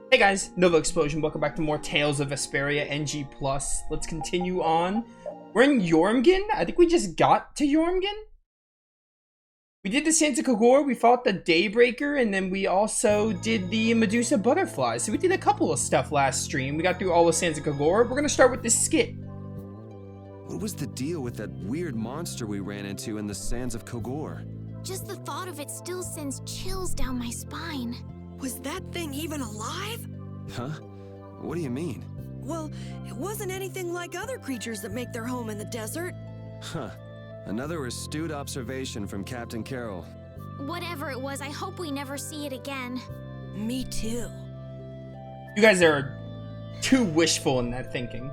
Hey guys, Novaexplosion, welcome back to more Tales of Vesperia NG+. Let's continue on. We're in Yormgen? I think we just got to Yormgen? We did the Santa Kagor, we fought the Daybreaker, and then we also did the Medusa Butterfly. So we did a couple of stuff last stream. We got through all of Santa Kagor. We're gonna start with this skit. What was the deal with that weird monster we ran into in the sands of Kogor? Just the thought of it still sends chills down my spine. Was that thing even alive? Huh? What do you mean? Well, it wasn't anything like other creatures that make their home in the desert. Huh. Another astute observation from Captain Carroll. Whatever it was, I hope we never see it again. Me too. You guys are too wishful in that thinking.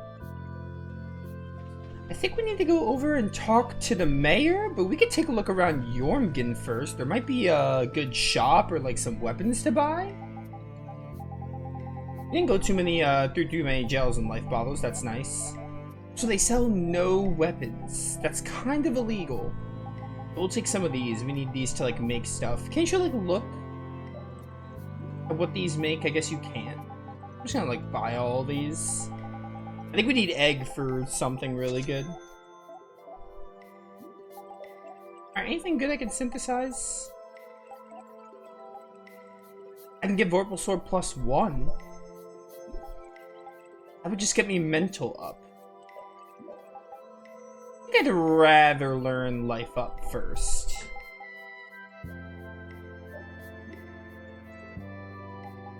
I think we need to go over and talk to the mayor, but we could take a look around Yormgen first. There might be a good shop or like some weapons to buy. We didn't go through too many gels and life bottles. That's nice. So they sell no weapons. That's kind of illegal. We'll take some of these. We need these to like make stuff. Can't you like look at what these make? I guess you can. I'm just gonna like buy all these. I think we need egg for something really good. Alright, anything good I can synthesize? I can give Vorpal Sword +1. That would just get me mental up. I think I'd rather learn life up first.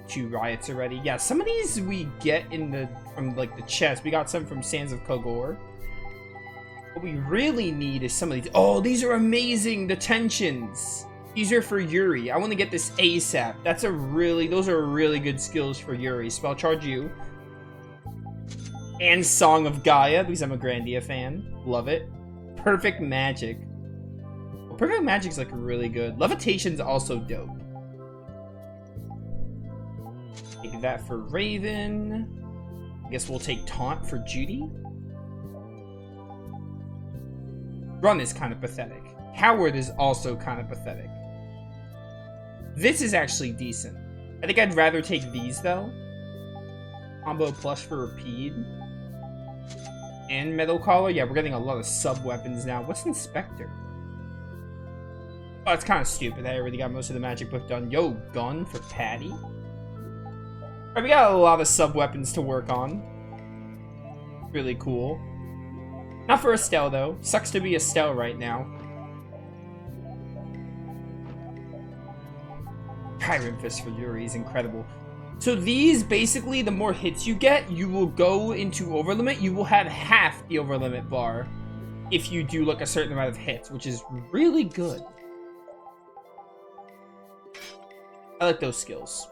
Two riots already. Yeah, some of these we get from like the chest. We got some from Sands of Kogor. What we really need is some of these. Oh, these are amazing. The tensions. These are for Yuri. I want to get this ASAP. Those are really good skills for Yuri. Spell charge you. And Song of Gaia, because I'm a Grandia fan. Love it. Perfect Magic. Well, Perfect Magic's like really good. Levitation's also dope. Take that for Raven. I guess we'll take Taunt for Judy. Run is kind of pathetic. Coward is also kind of pathetic. This is actually decent. I think I'd rather take these though. Combo plush for Rapide. And Metal Collar. Yeah, we're getting a lot of sub-weapons now. What's Inspector? Oh, it's kind of stupid. I already got most of the magic book done. Yo, Gun for Patty. Alright, we got a lot of sub-weapons to work on. Really cool. Not for Estelle, though. Sucks to be Estelle right now. Tyrant Fist for Yuri is incredible. So these, basically, the more hits you get, you will go into overlimit. You will have half the overlimit bar if you do, like, a certain amount of hits, which is really good. I like those skills.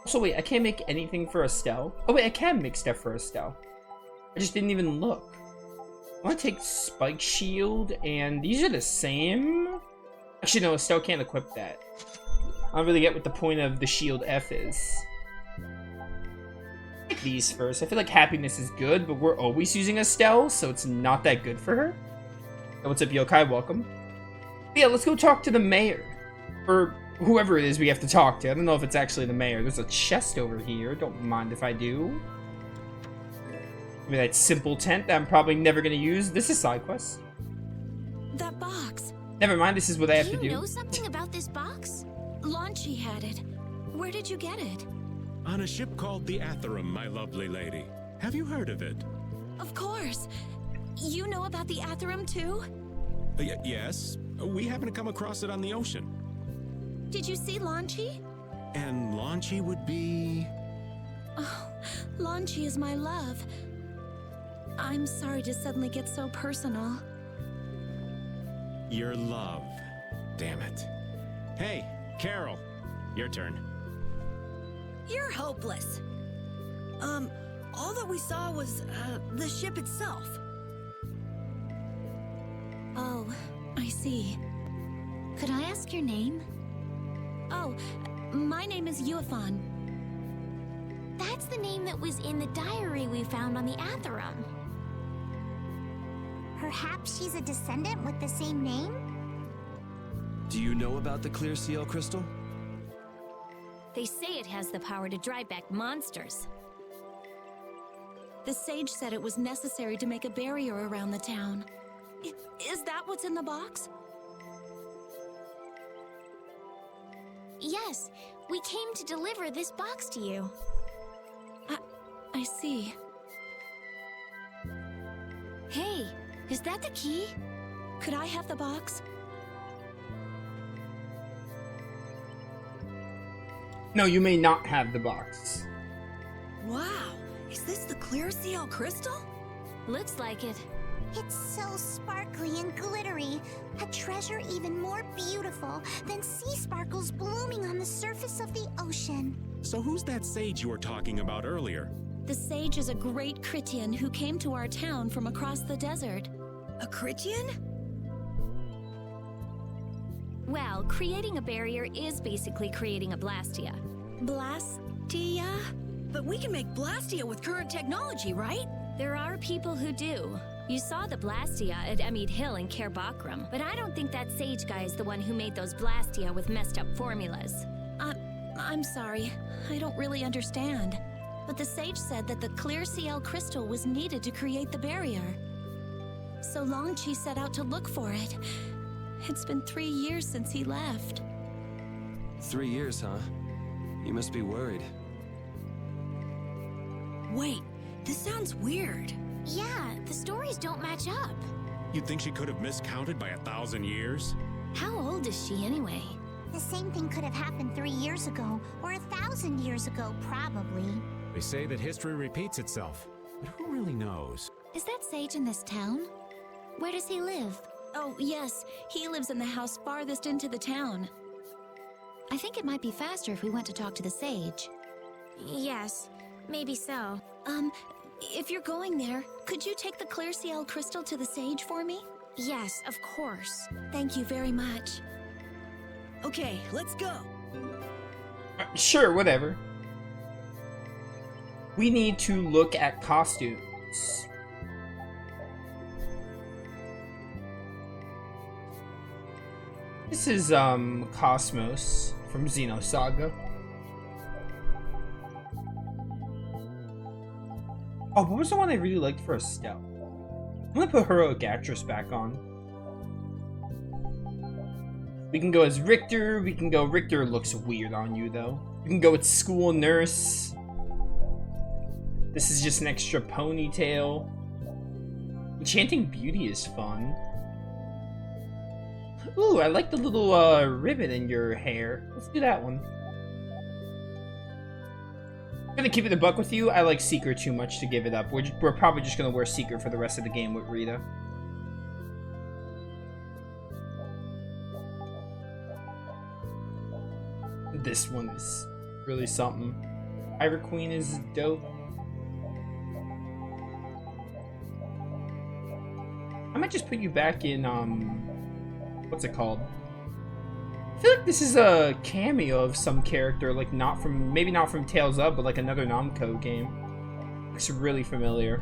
So wait, I can't make anything for Estelle? Oh wait, I can make stuff for Estelle. I just didn't even look. I want to take Spike Shield, and these are the same? Actually, no, Estelle can't equip that. I don't really get what the point of the Shield F is. Take these first. I feel like Happiness is good, but we're always using Estelle, so it's not that good for her. Oh, what's up, Yokai? Welcome. But yeah, let's go talk to the mayor. Or whoever it is we have to talk to. I don't know if it's actually the mayor. There's a chest over here. Don't mind if I do. Maybe that simple tent that I'm probably never going to use. This is side quest. That box. Never mind, this is what I have to do. Do you know something about this box? Launchy had it. Where did you get it? On a ship called the Atherum, my lovely lady. Have you heard of it? Of course. You know about the Atherum too? Yes. We happen to come across it on the ocean. Did you see Launchy? And Launchy would be... Oh, Launchy is my love. I'm sorry to suddenly get so personal. your love. Damn it. Hey, Carol. Your turn. You're hopeless. All that we saw was, the ship itself. Oh, I see. Could I ask your name? Oh, my name is Yuafan. That's the name that was in the diary we found on the Atherum. Perhaps she's a descendant with the same name? Do you know about the Clear Seal Crystal? They say it has the power to drive back monsters. The sage said it was necessary to make a barrier around the town. Is that what's in the box? Yes, we came to deliver this box to you. I see. Hey, is that the key? Could I have the box? No, you may not have the box. Wow, is this the clear seal crystal? Looks like it. It's so sparkly and glittery. A treasure even more beautiful than sea sparkles blooming on the surface of the ocean. So who's that sage you were talking about earlier? The sage is a great Critian who came to our town from across the desert. A Critian? Well, creating a barrier is basically creating a Blastia. Blastia? But we can make Blastia with current technology, right? There are people who do. You saw the Blastia at Emmede Hill in Cair Bakram, but I don't think that sage guy is the one who made those Blastia with messed up formulas. I'm sorry. I don't really understand. But the sage said that the clear CL crystal was needed to create the barrier. So Longchi set out to look for it. It's been 3 years since he left. 3 years, huh? You must be worried. Wait, this sounds weird. Yeah, the stories don't match up. You'd think she could have miscounted by 1,000 years? How old is she anyway? The same thing could have happened 3 years ago, or 1,000 years ago, probably. They say that history repeats itself, but who really knows? Is that sage in this town? Where does he live? Oh, yes. He lives in the house farthest into the town. I think it might be faster if we went to talk to the sage. Yes, maybe so. If you're going there, could you take the clear CL crystal to the sage for me? Yes, of course. Thank you very much. Okay, let's go. Sure, whatever. We need to look at costumes. This is, Cosmos from Xenosaga. Oh, what was the one I really liked for Estelle? I'm gonna put Heroic Actress back on. We can go as Richter. We can go... Richter looks weird on you, though. We can go with School Nurse. This is just an extra ponytail. Enchanting Beauty is fun. Ooh, I like the little ribbon in your hair. Let's do that one. I'm gonna keep it a buck with you. I like Seeker too much to give it up. We're probably just gonna wear Seeker for the rest of the game with Rita. This one is really something. Ivor Queen is dope. I might just put you back in, what's it called? I feel like this is a cameo of some character, like maybe not from Tales of, but like another Namco game. Looks really familiar.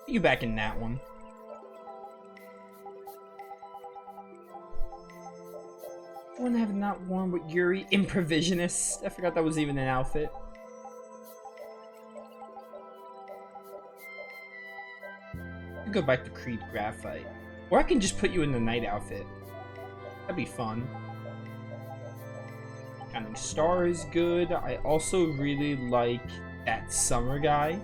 Put you back in that one. One I have not worn with Yuri. Improvisionist. I forgot that was even an outfit. I'll go back to Creed Graphite. Or I can just put you in the night outfit. That'd be fun. Counting Star is good. I also really like that summer guy.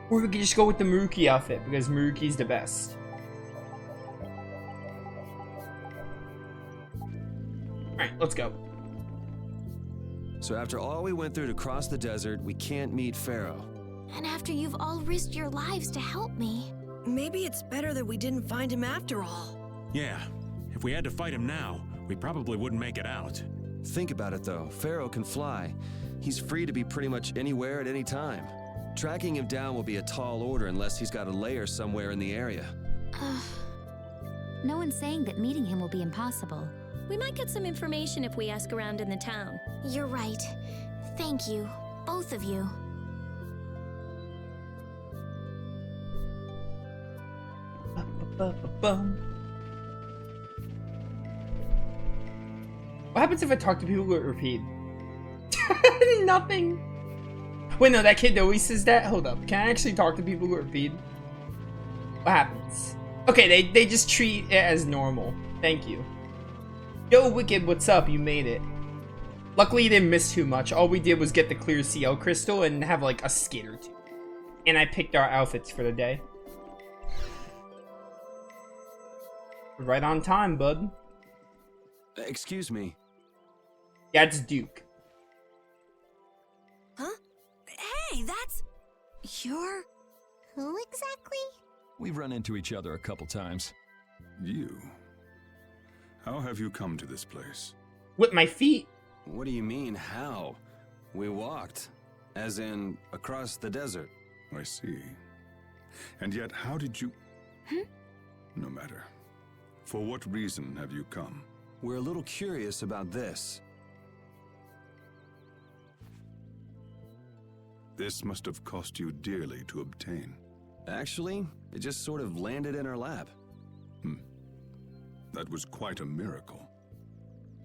Or we could just go with the Maruki outfit, because Maruki's the best. Alright, let's go. So after all we went through to cross the desert, we can't meet Pharaoh. And after you've all risked your lives to help me. Maybe it's better that we didn't find him after all. Yeah, if we had to fight him now, we probably wouldn't make it out. Think about it though, Pharaoh can fly. He's free to be pretty much anywhere at any time. Tracking him down will be a tall order unless he's got a lair somewhere in the area. No one's saying that meeting him will be impossible. We might get some information if we ask around in the town. You're right. Thank you, both of you. Ba-ba-bum. What happens if I talk to people who repeat? Nothing. Wait, no, that kid always says that? Hold up. Can I actually talk to people who repeat? What happens? Okay, they just treat it as normal. Thank you. Yo, Wicked, what's up? You made it. Luckily, you didn't miss too much. All we did was get the clear CL crystal and have like a skit or two. And I picked our outfits for the day. Right on time, bud. Excuse me. That's Duke. Huh? Hey, that's... You're... Who exactly? We've run into each other a couple times. You? How have you come to this place? With my feet. What do you mean, how? We walked. As in, across the desert. I see. And yet, how did you... No matter. For what reason have you come? We're a little curious about this. This must have cost you dearly to obtain. Actually, it just sort of landed in our lap. That was quite a miracle.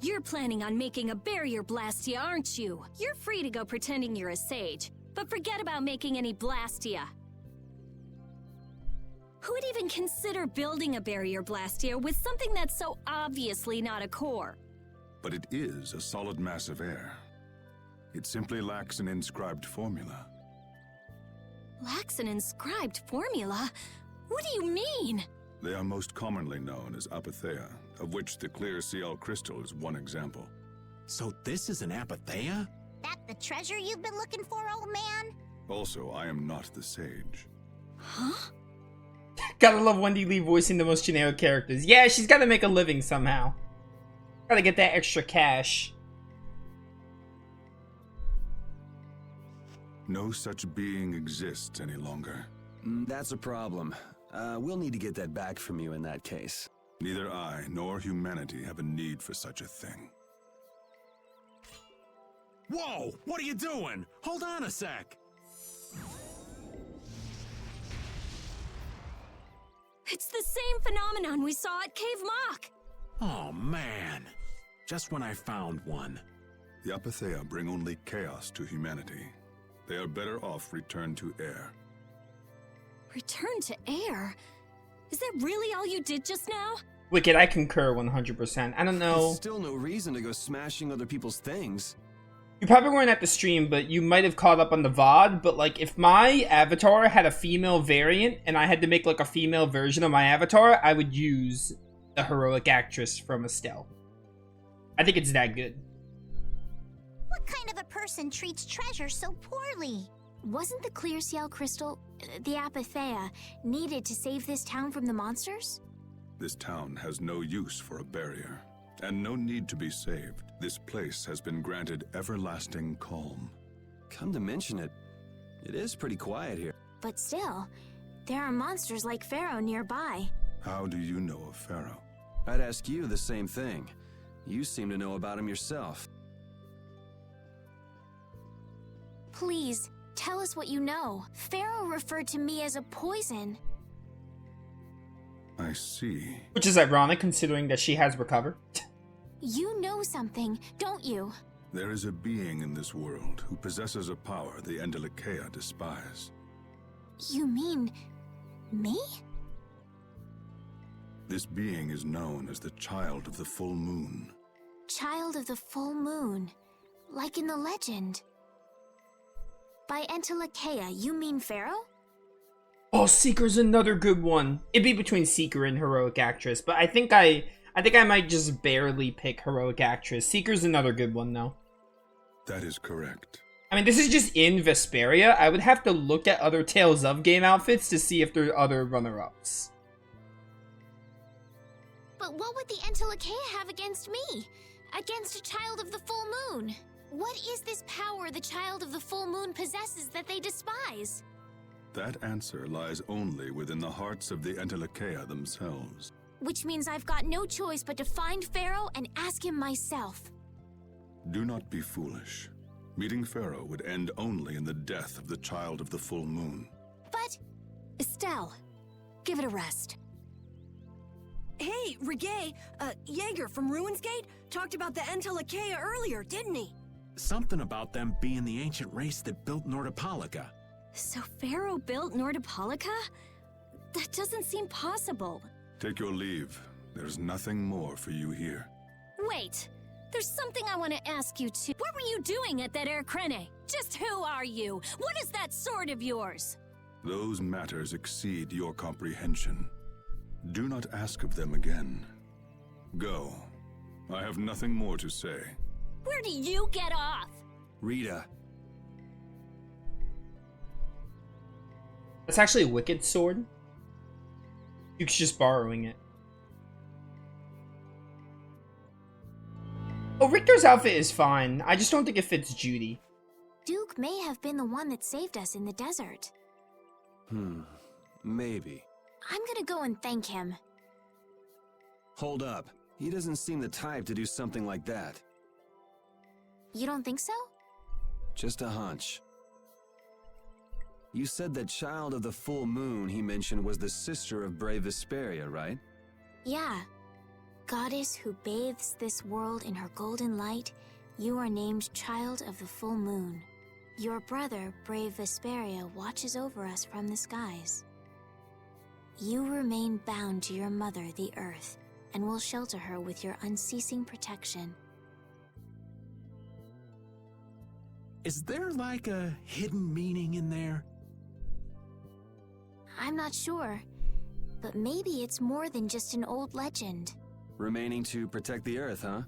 You're planning on making a barrier Blastia, aren't you? You're free to go pretending you're a sage, but forget about making any Blastia. Who would even consider building a barrier Blastia with something that's so obviously not a core? But it is a solid mass of air. It simply lacks an inscribed formula. Lacks an inscribed formula? What do you mean? They are most commonly known as apatheia, of which the clear CL crystal is one example. So this is an apatheia? That the treasure you've been looking for, old man? Also, I am not the sage. Huh? Gotta love Wendy Lee voicing the most generic characters. Yeah, she's gotta make a living somehow. Gotta get that extra cash. No such being exists any longer. That's a problem. We'll need to get that back from you in that case. Neither I nor humanity have a need for such a thing. Whoa! What are you doing? Hold on a sec! It's the same phenomenon we saw at Cave Mock! Oh, man. Just when I found one. The apatheia bring only chaos to humanity. They are better off returned to air. Return to air? Is that really all you did just now? Wicked, I concur 100%. I don't know. There's still no reason to go smashing other people's things. You probably weren't at the stream, but you might have caught up on the VOD. But like, if my avatar had a female variant and I had to make like a female version of my avatar, I would use the heroic actress from Estelle. I think it's that good. What kind of a person treats treasure so poorly? Wasn't the clear CL crystal, the apatheia, needed to save this town from the monsters? This town has no use for a barrier, and no need to be saved. This place has been granted everlasting calm. Come to mention it, it is pretty quiet here. But still, there are monsters like Pharaoh nearby. How do you know of Pharaoh? I'd ask you the same thing. You seem to know about him yourself. Please, tell us what you know. Pharaoh referred to me as a poison. I see. Which is ironic considering that she has recovered. You know something, don't you? There is a being in this world who possesses a power the Endelikeia despise. You mean... me? This being is known as the Child of the Full Moon. Child of the Full Moon. Like in the legend. By Endelikeia, you mean Pharaoh? Oh, Seeker's another good one. It'd be between Seeker and heroic actress, but I think I might just barely pick heroic actress. Seeker's another good one though. That is correct. I mean, this is just in Vesperia. I would have to look at other Tales of game outfits to see if there are other runner-ups. But what would the Endelikeia have against me? Against a Child of the Full Moon? What is this power the Child of the Full Moon possesses that they despise? That answer lies only within the hearts of the Endelikeia themselves. Which means I've got no choice but to find Pharaoh and ask him myself. Do not be foolish. Meeting Pharaoh would end only in the death of the Child of the Full Moon. But... Estelle, give it a rest. Hey, Reggae, Jaeger from Ruinsgate talked about the Entelekea earlier, didn't he? Something about them being the ancient race that built Nordopolica. So Pharaoh built Nordopolica? That doesn't seem possible. Take your leave. There's nothing more for you here. Wait, there's something I want to ask you too. What were you doing at that Air Krene? Just who are you? What is that sword of yours? Those matters exceed your comprehension. Do not ask of them again. Go. I have nothing more to say. Where do you get off? Rita. That's actually a wicked sword. Duke's just borrowing it. Oh, Richter's outfit is fine. I just don't think it fits Judy. Duke may have been the one that saved us in the desert. Maybe. I'm gonna go and thank him. Hold up. He doesn't seem the type to do something like that. You don't think so? Just a hunch. You said that child of the full moon he mentioned was the sister of brave Vesperia, right? Yeah. Goddess who bathes this world in her golden light, you are named Child of the Full Moon. Your brother, brave Vesperia, watches over us from the skies. You remain bound to your mother, the Earth, and will shelter her with your unceasing protection. Is there like a hidden meaning in there? I'm not sure, but maybe it's more than just an old legend. Remaining to protect the Earth, huh?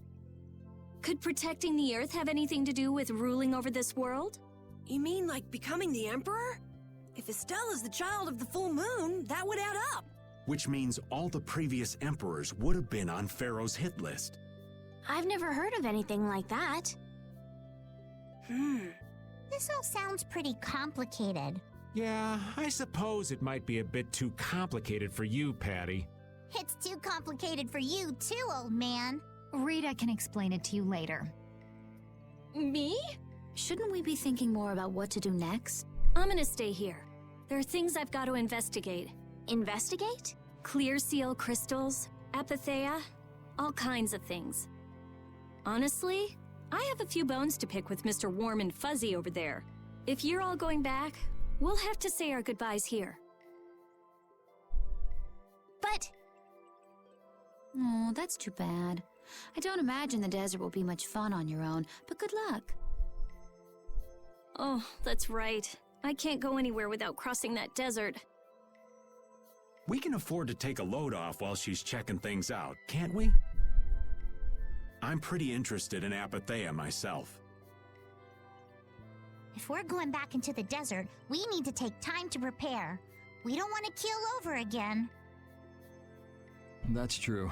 Could protecting the Earth have anything to do with ruling over this world? You mean like becoming the Emperor? If Estella's the child of the full moon, that would add up. Which means all the previous emperors would have been on Pharaoh's hit list. I've never heard of anything like that. This all sounds pretty complicated. Yeah, I suppose it might be a bit too complicated for you, Patty. It's too complicated for you too, old man. Rita can explain it to you later. Me? Shouldn't we be thinking more about what to do next? I'm gonna stay here. There are things I've got to investigate. Investigate? Clear seal crystals, apatheia, all kinds of things. Honestly, I have a few bones to pick with Mr. Warm and Fuzzy over there. If you're all going back, we'll have to say our goodbyes here. But... Oh, that's too bad. I don't imagine the desert will be much fun on your own, but good luck. Oh, that's right. I can't go anywhere without crossing that desert. We can afford to take a load off while she's checking things out, can't we? I'm pretty interested in apatheia myself. If we're going back into the desert, we need to take time to prepare. We don't want to keel over again. That's true.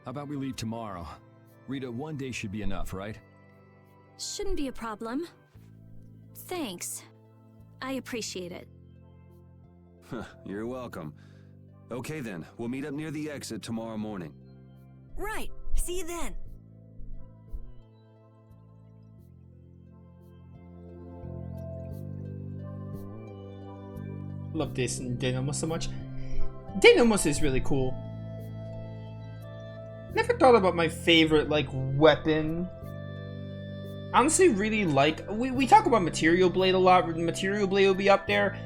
How about we leave tomorrow? Rita, one day should be enough, right? Shouldn't be a problem. Thanks. I appreciate it. You're welcome. Okay then, we'll meet up near the exit tomorrow morning. Right. See you then. Love this and Denomos so much. Denomos is really cool. Never thought about my favorite, like, weapon. Honestly, really like... We talk about Material Blade a lot. Material Blade will be up there.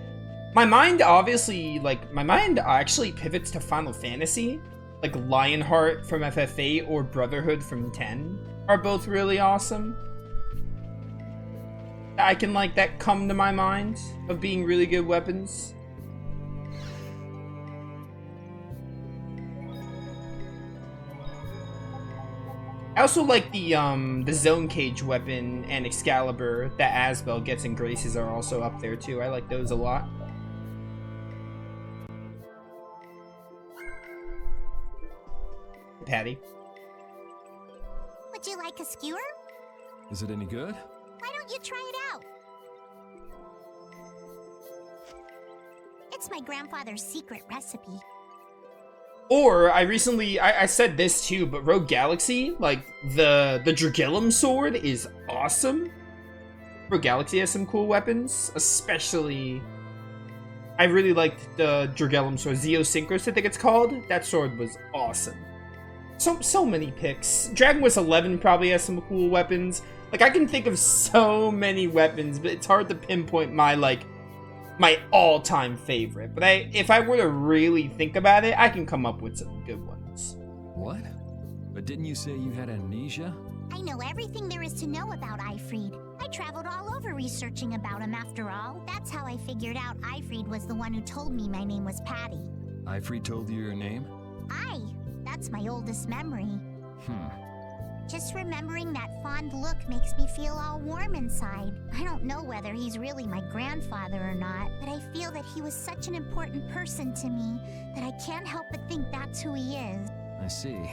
My mind, obviously, like, my mind actually pivots to Final Fantasy. Like, Lionheart from FF8 or Brotherhood from 10 are both really awesome. I can, like, that come to my mind of being really good weapons. I also like the Zone Cage weapon and Excalibur that Asbel gets in Graces are also up there too. I like those a lot. Patty. Would you like a skewer? Is it any good? Why don't you try it out? It's my grandfather's secret recipe. Or, I said this too, but Rogue Galaxy, like, the Dragillum sword is awesome. Rogue Galaxy has some cool weapons, especially I really liked the Dragellum sword, Zeosynchros, I think it's called. That sword was awesome. So many picks. Dragon Quest 11 probably has some cool weapons. Like, I can think of so many weapons, but it's hard to pinpoint my, like, my all-time favorite. But if I were to really think about it, I can come up with some good ones. What? But didn't you say you had amnesia? I know everything there is to know about Ifrid. I traveled all over researching about him after all. That's how I figured out Ifrid was the one who told me my name was Patty. Ifrid told you your name? That's my oldest memory. Hmm. Just remembering that fond look makes me feel all warm inside. I don't know whether he's really my grandfather or not, but I feel that he was such an important person to me that I can't help but think that's who he is. I see.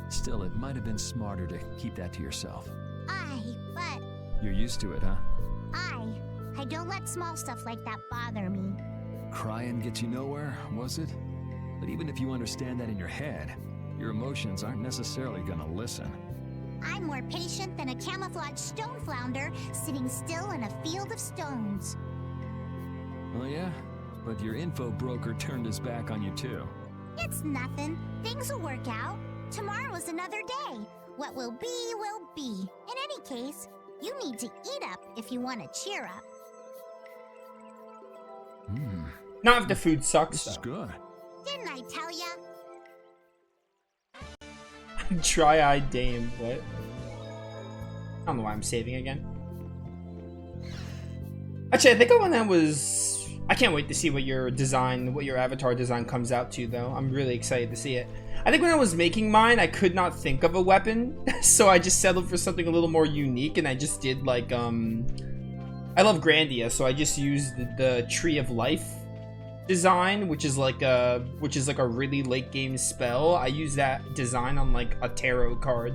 Still, it might have been smarter to keep that to yourself. But You're used to it, huh? I don't let small stuff like that bother me. Crying gets you nowhere, was it? But even if you understand that in your head, your emotions aren't necessarily gonna listen. I'm more patient than a camouflaged stone flounder sitting still in a field of stones. Oh yeah? But your info broker turned his back on you too. It's nothing. Things will work out. Tomorrow's another day. What will be, will be. In any case, you need to eat up if you want to cheer up. Not if the food sucks, This is good. Didn't I tell ya? Dry-eyed dame, what? I don't know why I'm saving again. Actually, I think when I was... I can't wait to see what your design, what your avatar design comes out to, though. I'm really excited to see it. I think when I was making mine, I could not think of a weapon, so I just settled for something a little more unique, and I just did, like, I love Grandia, so I just used the Tree of Life design, which is like a really late game spell. I use that design on, like, a tarot card.